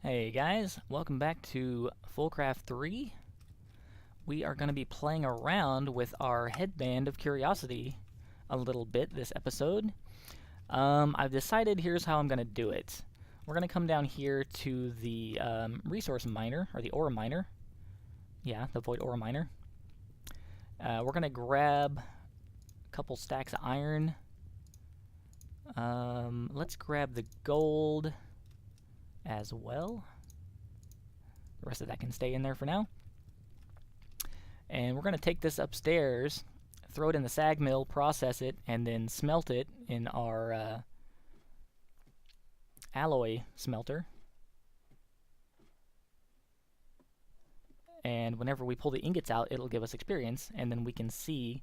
Hey guys, welcome back to FoolCraft 3. We are going to be playing around with our Headband of Curiosity a little bit this episode. I've decided here's how I'm going to do it. We're going to come down here to the resource miner, or the ore miner. Yeah, the void ore miner. We're going to grab a couple stacks of iron. Let's grab the gold as well. The rest of that can stay in there for now. And we're going to take this upstairs, throw it in the sag mill, process it, and then smelt it in our alloy smelter. And whenever we pull the ingots out, it'll give us experience, and then we can see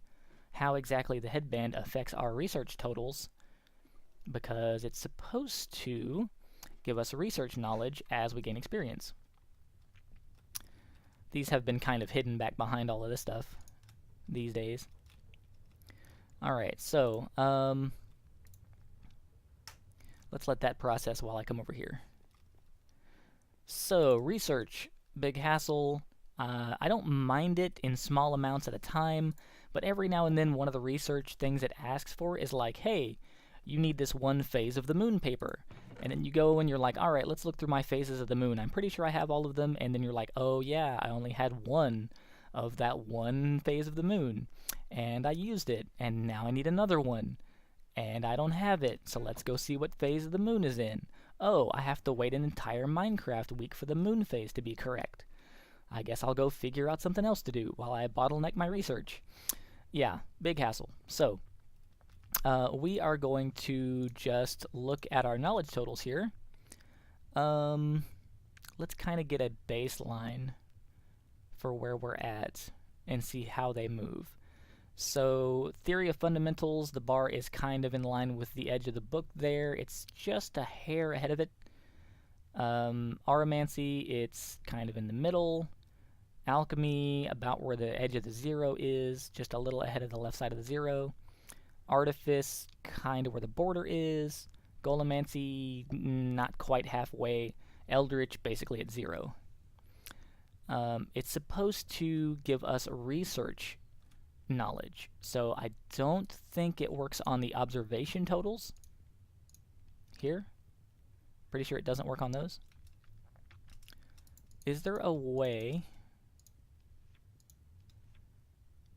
how exactly the headband affects our research totals, because it's supposed to give us research knowledge as we gain experience. These have been kind of hidden back behind all of this stuff these days. Alright, so let's let that process while I come over here. So, research, big hassle. I don't mind it in small amounts at a time, but every now and then one of the research things it asks for is like, hey, you need this one phase of the moon paper. And then you go and you're like, alright, let's look through my phases of the moon. I'm pretty sure I have all of them. And then you're like, oh yeah, I only had one of that one phase of the moon. And I used it. And now I need another one. And I don't have it. So let's go see what phase of the moon is in. Oh, I have to wait an entire Minecraft week for the moon phase to be correct. I guess I'll go figure out something else to do while I bottleneck my research. Yeah, big hassle. So, we are going to just look at our knowledge totals here. Let's kind of get a baseline for where we're at and see how they move. So, theory of fundamentals, the bar is kind of in line with the edge of the book there. It's just a hair ahead of it. Aromancy, it's kind of in the middle. Alchemy, about where the edge of the zero is, just a little ahead of the left side of the zero. Artifice, kind of where the border is. Golemancy, not quite halfway. Eldritch, basically at zero. It's supposed to give us research knowledge, so I don't think it works on the observation totals here. Pretty sure it doesn't work on those. Is there a way?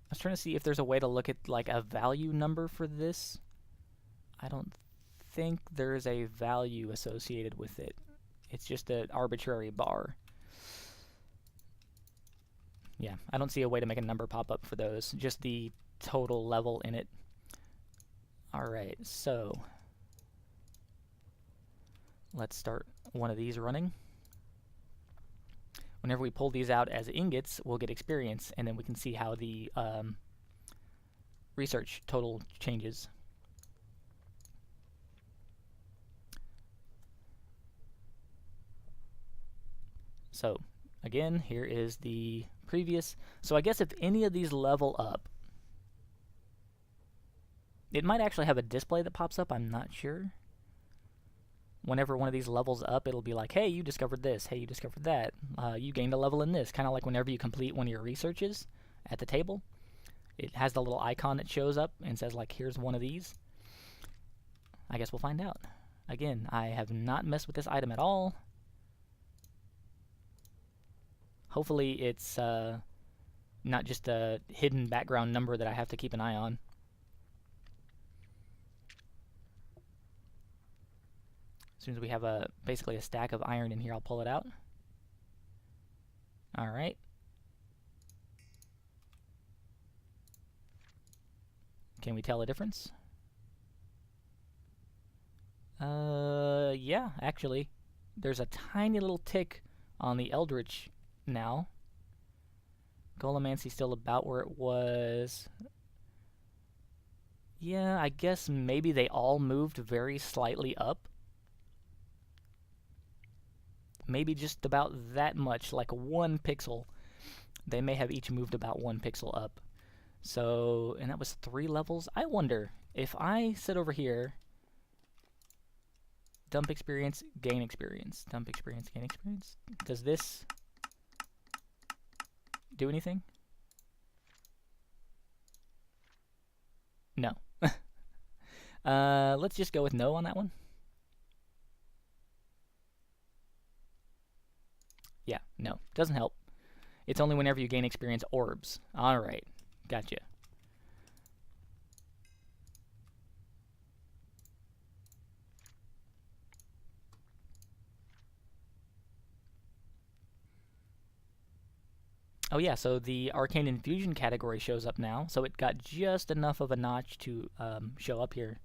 I was trying to see if there's a way to look at like a value number for this. I don't think there's a value associated with it. It's just an arbitrary bar. Yeah, I don't see a way to make a number pop up for those. Just the total level in it. Alright, so let's start one of these running. Whenever we pull these out as ingots, we'll get experience, and then we can see how the research total changes. So, again, here is the previous. So I guess if any of these level up, it might actually have a display that pops up, I'm not sure. Whenever one of these levels up, it'll be like, hey, you discovered this, hey, you discovered that, you gained a level in this. Kind of like whenever you complete one of your researches at the table, it has the little icon that shows up and says, like, here's one of these. I guess we'll find out. Again, I have not messed with this item at all. Hopefully it's not just a hidden background number that I have to keep an eye on. As soon as we have basically a stack of iron in here, I'll pull it out. Alright. Can we tell a difference? Yeah, actually. There's a tiny little tick on the Eldritch now. Golemancy still about where it was. Yeah, I guess maybe they all moved very slightly up. Maybe just about that much, like 1 pixel. They may have each moved about 1 pixel up. So, and that was 3 levels. I wonder if I sit over here dump experience, gain experience. Dump experience, gain experience. Does this do anything? No. Let's just go with no on that one. Yeah, no. Doesn't help. It's only whenever you gain experience orbs. Alright. Gotcha. Oh yeah, so the Arcane Infusion category shows up now, so it got just enough of a notch to show up here.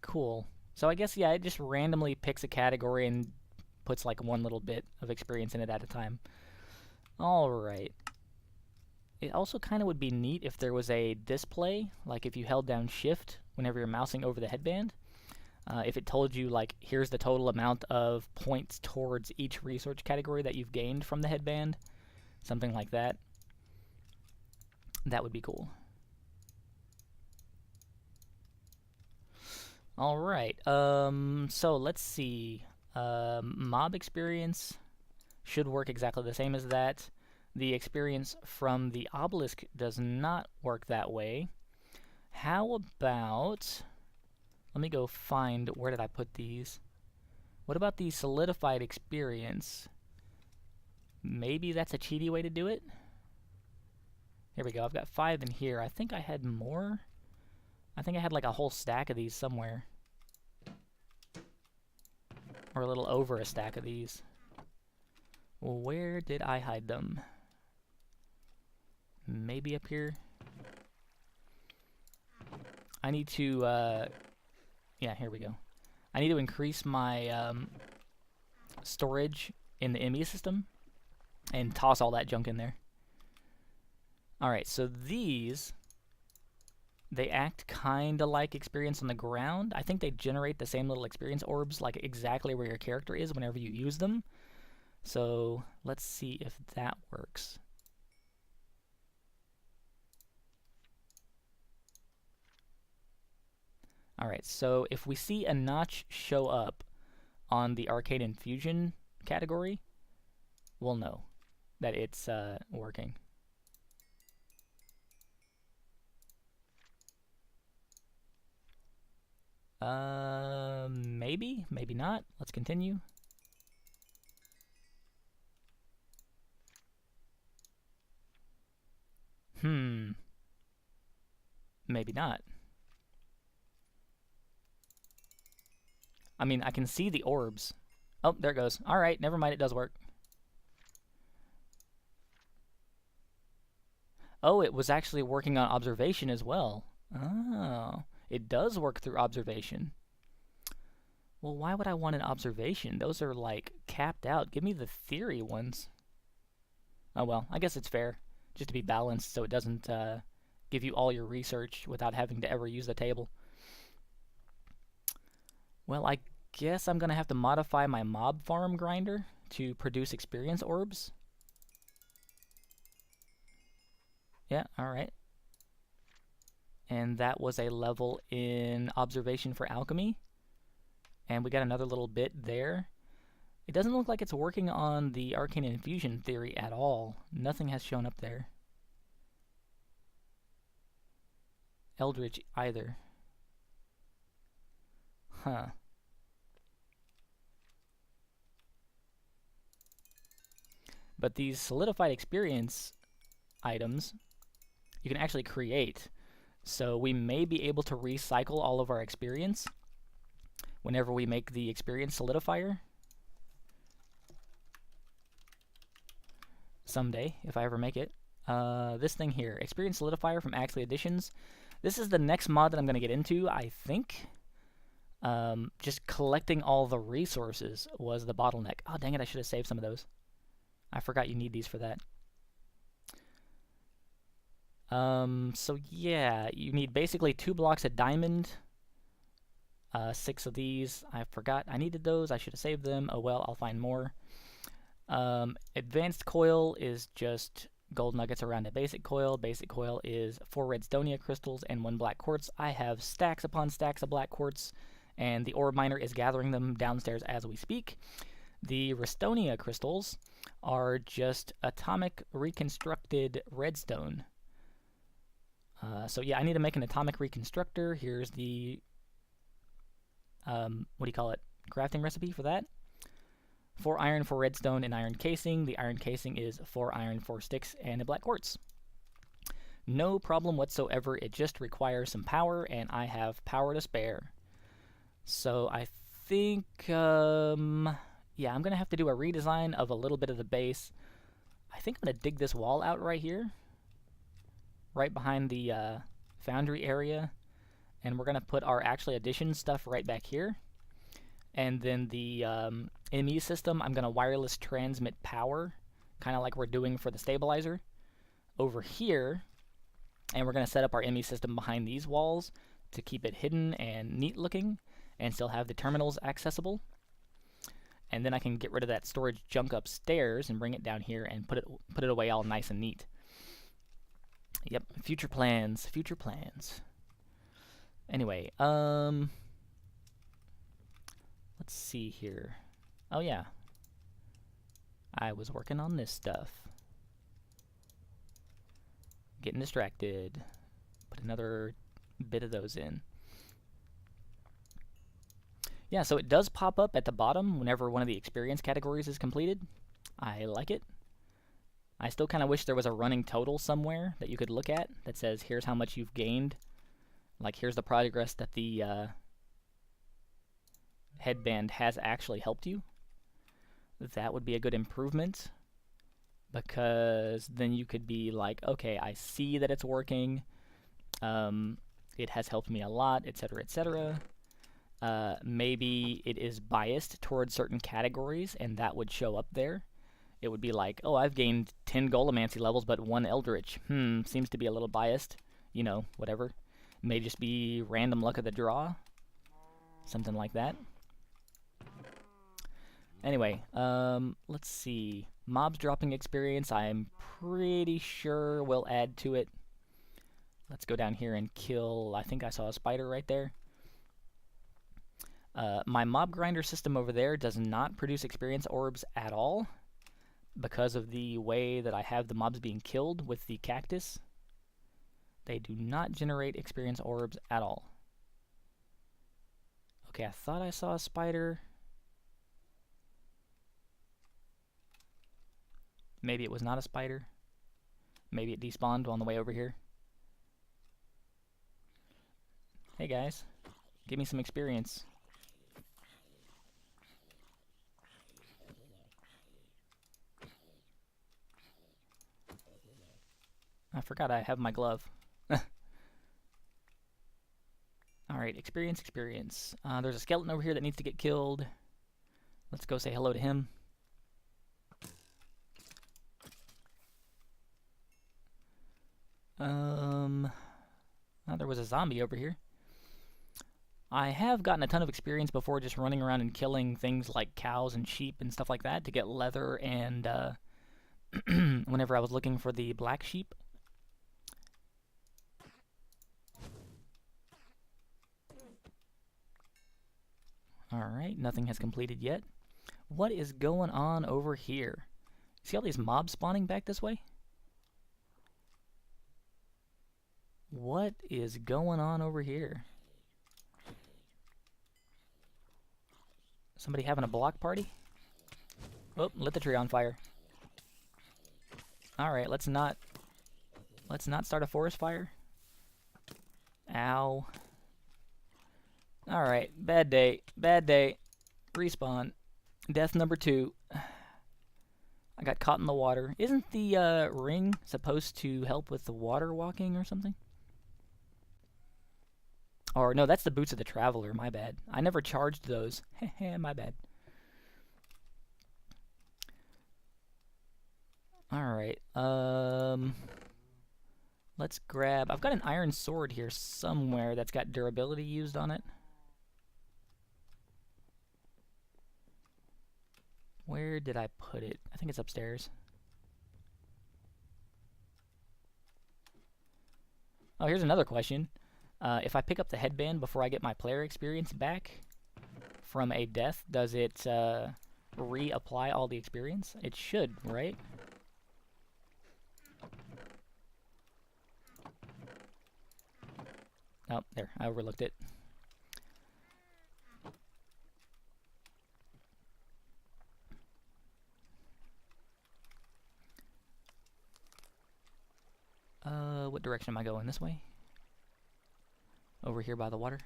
Cool. So I guess, yeah, it just randomly picks a category and puts like one little bit of experience in it at a time. Alright. It also kind of would be neat if there was a display, like if you held down shift whenever you're mousing over the headband. If it told you, like, here's the total amount of points towards each research category that you've gained from the headband, something like that, that would be cool. Alright, so let's see. Mob experience should work exactly the same as that. The experience from the obelisk does not work that way. How about... Let me go find, where did I put these? What about the solidified experience? Maybe that's a cheaty way to do it? Here we go, I've got 5 in here. I think I had more. I think I had like a whole stack of these somewhere. Or a little over a stack of these. Well, where did I hide them? Maybe up here? I need to, yeah, here we go. I need to increase my storage in the ME system and toss all that junk in there. Alright, so these, they act kinda like experience on the ground. I think they generate the same little experience orbs, like exactly where your character is whenever you use them. So let's see if that works. Alright, so if we see a notch show up on the Arcane Infusion category, we'll know that it's working. Maybe, maybe not. Let's continue. Maybe not. I mean, I can see the orbs. Oh, there it goes. Alright, never mind, it does work. Oh, it was actually working on observation as well. Oh, it does work through observation. Well, why would I want an observation? Those are, like, capped out. Give me the theory ones. Oh, well, I guess it's fair. Just to be balanced so it doesn't give you all your research without having to ever use the table. Well, I guess I'm going to have to modify my mob farm grinder to produce experience orbs. Yeah, alright. And that was a level in observation for alchemy. And we got another little bit there. It doesn't look like it's working on the arcane infusion theory at all. Nothing has shown up there. Eldritch either. Huh. But these solidified experience items, you can actually create. So we may be able to recycle all of our experience whenever we make the experience solidifier. Someday, if I ever make it. This thing here, experience solidifier from Axley Editions. This is the next mod that I'm going to get into, I think. Just collecting all the resources was the bottleneck. Oh, dang it, I should have saved some of those. I forgot you need these for that. So yeah, you need basically 2 blocks of diamond, 6 of these. I forgot I needed those. I should have saved them. Oh well, I'll find more. Advanced coil is just gold nuggets around a basic coil. Basic coil is 4 redstonia crystals and 1 black quartz. I have stacks upon stacks of black quartz, and the orb miner is gathering them downstairs as we speak. The Restonia crystals are just atomic reconstructed redstone. So yeah, I need to make an atomic reconstructor. Here's the, crafting recipe for that. 4 iron, 4 redstone, and iron casing. The iron casing is 4 iron, 4 sticks, and a black quartz. No problem whatsoever, it just requires some power, and I have power to spare. So I think, yeah, I'm going to have to do a redesign of a little bit of the base. I think I'm going to dig this wall out right here, right behind the foundry area, and we're going to put our actually addition stuff right back here. And then the ME system, I'm going to wireless transmit power, kind of like we're doing for the stabilizer, over here. And we're going to set up our ME system behind these walls to keep it hidden and neat looking and still have the terminals accessible. And then I can get rid of that storage junk upstairs and bring it down here and put it away all nice and neat. Yep, future plans, future plans. Anyway, let's see here. Oh yeah, I was working on this stuff. Getting distracted. Put another bit of those in. Yeah, so it does pop up at the bottom whenever one of the experience categories is completed. I like it. I still kind of wish there was a running total somewhere that you could look at that says, here's how much you've gained. Like, here's the progress that the headband has actually helped you. That would be a good improvement, because then you could be like, okay, I see that it's working. It has helped me a lot, etc., etc. Maybe it is biased towards certain categories, and that would show up there. It would be like, oh, I've gained 10 Golomancy levels, but 1 Eldritch. Seems to be a little biased. You know, whatever. May just be random luck of the draw. Something like that. Anyway, let's see. Mobs dropping experience, I'm pretty sure will add to it. Let's go down here and kill, I think I saw a spider right there. My mob grinder system over there does not produce experience orbs at all, because of the way that I have the mobs being killed with the cactus. They do not generate experience orbs at all. Okay, I thought I saw a spider. Maybe it was not a spider. Maybe it despawned on the way over here. Hey guys, give me some experience. I forgot I have my glove. Alright, experience. There's a skeleton over here that needs to get killed. Let's go say hello to him. There was a zombie over here. I have gotten a ton of experience before just running around and killing things like cows and sheep and stuff like that to get leather and whenever I was looking for the black sheep. Alright, nothing has completed yet. What is going on over here? See all these mobs spawning back this way? What is going on over here? Somebody having a block party? Oh, lit the tree on fire. Alright, let's not start a forest fire. Ow. Alright, bad day. Respawn. Death number 2. I got caught in the water. Isn't the ring supposed to help with the water walking or something? Or no, that's the boots of the traveler, my bad. I never charged those. Heh, my bad. Alright, let's grab... I've got an iron sword here somewhere that's got durability used on it. Where did I put it? I think it's upstairs. Oh, here's another question. If I pick up the headband before I get my player experience back, from a death, does it reapply all the experience? It should, right? Oh, there, I overlooked it. What direction am I going? This way? Over here by the water?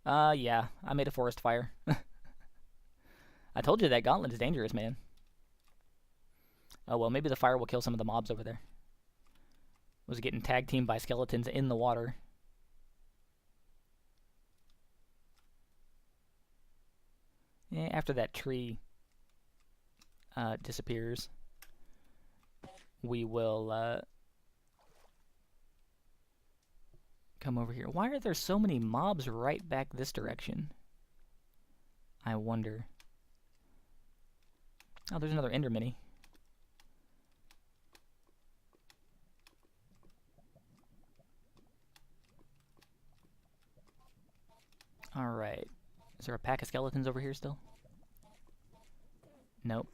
Yeah, I made a forest fire. I told you that gauntlet is dangerous, man. Oh, well, maybe the fire will kill some of the mobs over there. Was getting tag teamed by skeletons in the water. Yeah, after that tree disappears, we will come over here. Why are there so many mobs right back this direction? I wonder. Oh, there's another ender mini. Alright. Is there a pack of skeletons over here still? Nope.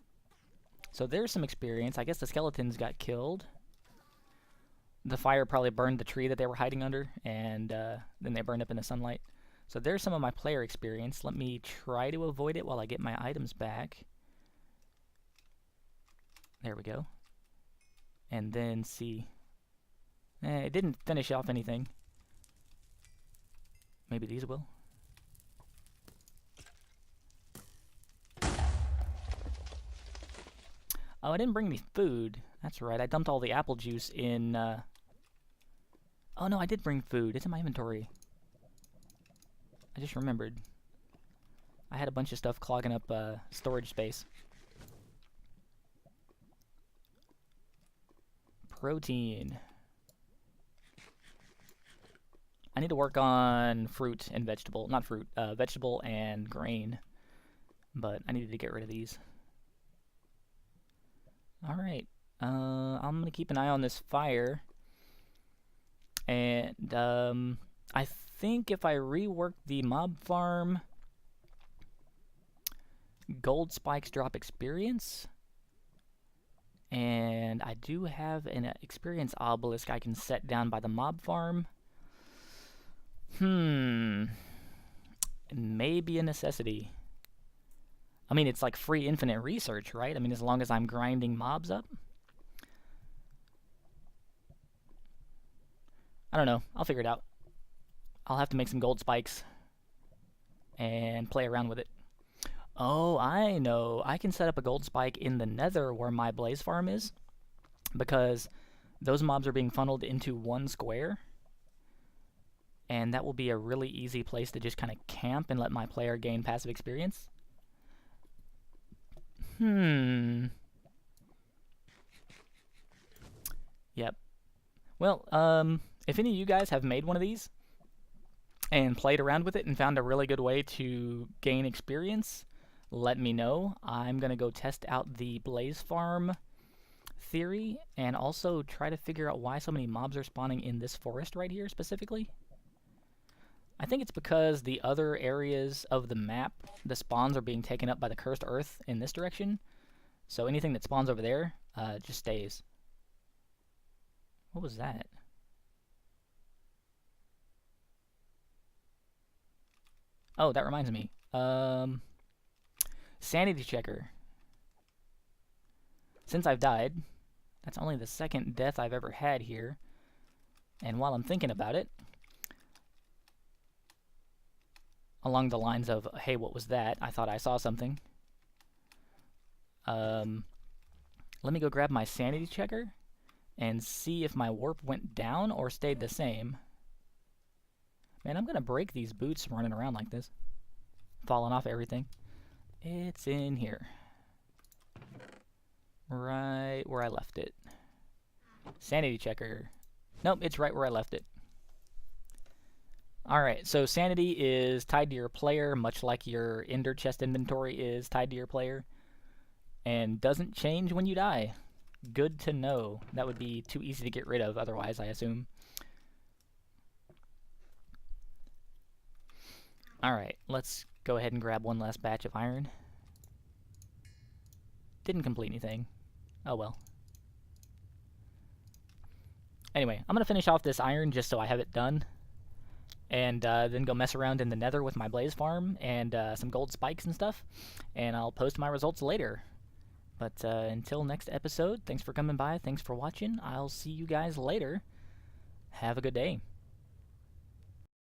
So there's some experience. I guess the skeletons got killed. The fire probably burned the tree that they were hiding under, and then they burned up in the sunlight. So there's some of my player experience. Let me try to avoid it while I get my items back. There we go. And then see. It didn't finish off anything. Maybe these will. Oh, I didn't bring any food. That's right, I dumped all the apple juice in, Oh no, I did bring food. It's in my inventory. I just remembered. I had a bunch of stuff clogging up, storage space. Protein. I need to work on fruit and vegetable. Not fruit, vegetable and grain. But I needed to get rid of these. Alright. I'm gonna keep an eye on this fire. And, I think if I rework the mob farm, gold spikes drop experience. And I do have an experience obelisk I can set down by the mob farm. It may be a necessity. I mean, it's like free infinite research, right? I mean, as long as I'm grinding mobs up. I don't know. I'll figure it out. I'll have to make some gold spikes and play around with it. Oh, I know. I can set up a gold spike in the nether where my blaze farm is, because those mobs are being funneled into one square, and that will be a really easy place to just kind of camp and let my player gain passive experience. Yep. Well, if any of you guys have made one of these and played around with it and found a really good way to gain experience, let me know. I'm going to go test out the blaze farm theory and also try to figure out why so many mobs are spawning in this forest right here specifically. I think it's because the other areas of the map, the spawns are being taken up by the cursed earth in this direction. So anything that spawns over there just stays. What was that? Oh, that reminds me. Sanity checker. Since I've died, that's only the second death I've ever had here. And while I'm thinking about it, along the lines of, hey, what was that? I thought I saw something. Let me go grab my sanity checker and see if my warp went down or stayed the same. Man, I'm gonna break these boots running around like this. Falling off everything. It's in here. Right where I left it. Sanity checker. Nope, it's right where I left it. Alright, so sanity is tied to your player, much like your ender chest inventory is tied to your player. And doesn't change when you die. Good to know. That would be too easy to get rid of otherwise, I assume. Alright, let's go ahead and grab one last batch of iron. Didn't complete anything. Oh well. Anyway, I'm going to finish off this iron just so I have it done. And then go mess around in the nether with my blaze farm and some gold spikes and stuff. And I'll post my results later. But until next episode, thanks for coming by. Thanks for watching. I'll see you guys later. Have a good day.